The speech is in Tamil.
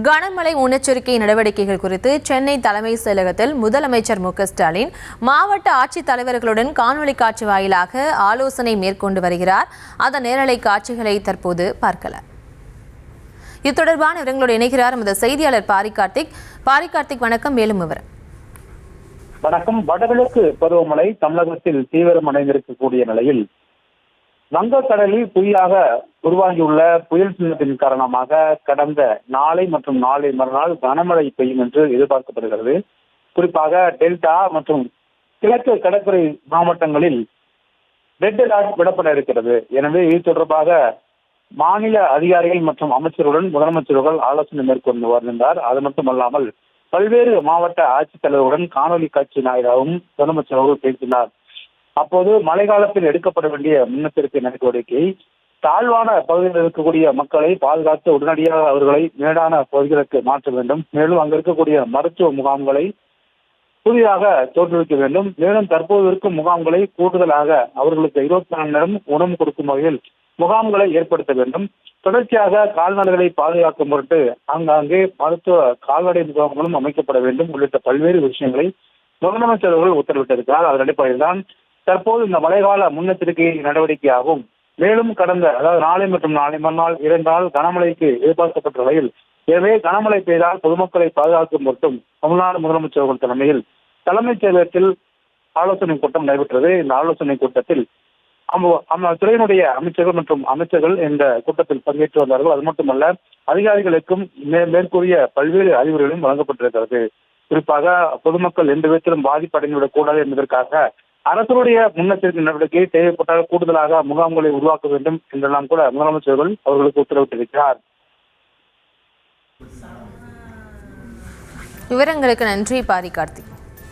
கனமழை முன்னெச்சரிக்கை நடவடிக்கைகள் குறித்து சென்னை தலைமைச் செயலகத்தில் முதலமைச்சர் மு.க.ஸ்டாலின் மாவட்ட ஆட்சித் தலைவர்களுடன் காணொலி காட்சி வாயிலாக ஆலோசனை மேற்கொண்டு வருகிறார். அதன் நேரலை காட்சிகளை தற்போது பார்க்கலாம். இது தொடர்பான விவரங்களோடு இணைகிறார் நமது செய்தியாளர் பாரிகார்த்திக். வணக்கம். மேலும் விவரம். வணக்கம். வடகிழக்கு பருவமழை தமிழகத்தில் தீவிரமடைந்திருக்கக்கூடிய நிலையில் வங்கக்கடலில் புயலாக உருவாகியுள்ள புயல் சின்னத்தின் காரணமாக கடந்த நாளை மற்றும் நாளை மறுநாள் கனமழை பெய்யும் என்று எதிர்பார்க்கப்படுகிறது. குறிப்பாக டெல்டா மற்றும் கிழக்கு கடற்கரை மாவட்டங்களில் ரெட் அலர்ட் விடப்பட இருக்கிறது. எனவே இது தொடர்பாக மாநில அதிகாரிகள் மற்றும் அமைச்சருடன் முதலமைச்சர்கள் ஆலோசனை மேற்கொண்டு வருகின்றார். அது மட்டுமல்லாமல் பல்வேறு மாவட்ட ஆட்சித்தலைவருடன் காணொலி காட்சி வாயிலாகவும் முதலமைச்சர் அவர்கள் பேசினார். அப்போது மழை காலத்தில் எடுக்கப்பட வேண்டிய முன்னெச்சரிக்கை நடவடிக்கை, தாழ்வான பகுதியில் இருக்கக்கூடிய மக்களை பாதுகாத்து உடனடியாக அவர்களை மேடான பகுதிகளுக்கு மாற்ற வேண்டும். மேலும் அங்கு இருக்கக்கூடிய மருத்துவ முகாம்களை புதிதாக தோற்றுவிக்க வேண்டும். மேலும் தற்போது இருக்கும் முகாம்களை கூடுதலாக அவர்களுக்கு 24 மணி நேரம் உணவு கொடுக்கும் வகையில் முகாம்களை ஏற்படுத்த வேண்டும். தொடர்ச்சியாக கால்நடைகளை பாதுகாக்கும் பொருட்டு ஆங்காங்கே மருத்துவ கால்நடை முகாம்களும் அமைக்கப்பட வேண்டும் உள்ளிட்ட பல்வேறு விஷயங்களை முதலமைச்சர் அவர்கள் உத்தரவிட்டிருக்கிறார். அதன் அடிப்படையில் தான் தற்போது இந்த மழைக்கால முன்னெச்சரிக்கை நடவடிக்கையாகும். மேலும் அதாவது நாளை மற்றும் நாளை மறுநாள் 2 நாள் கனமழைக்கு எதிர்பார்க்கப்பட்ட நிலையில், எனவே கனமழை பெய்தால் பொதுமக்களை பாதுகாக்கும் பொருட்டும் தமிழ்நாடு முதலமைச்சர்கள் தலைமையில் தலைமைச் செயலகத்தில் ஆலோசனை கூட்டம் நடைபெற்றது. இந்த ஆலோசனை கூட்டத்தில் துறையினுடைய அமைச்சர்கள் இந்த கூட்டத்தில் பங்கேற்று வந்தார்கள். அது மட்டுமல்ல, அதிகாரிகளுக்கும் மேற்கூறிய பல்வேறு அறிவுரைகளும் வழங்கப்பட்டிருக்கிறது. குறிப்பாக பொதுமக்கள் எந்த விதத்திலும் பாதிப்படைந்துவிடக் கூடாது என்பதற்காக அரசுடைய முன்னெச்சரிக்கை நடவடிக்கை தேவைப்பட்டால் கூடுதலாக முகாம்களை உருவாக்க வேண்டும் என்றெல்லாம் கூட முதலமைச்சர்கள் அவர்களுக்கு உத்தரவிட்டிருக்கிறார். விவரங்களுக்கு நன்றி பாரிகார்த்திக்.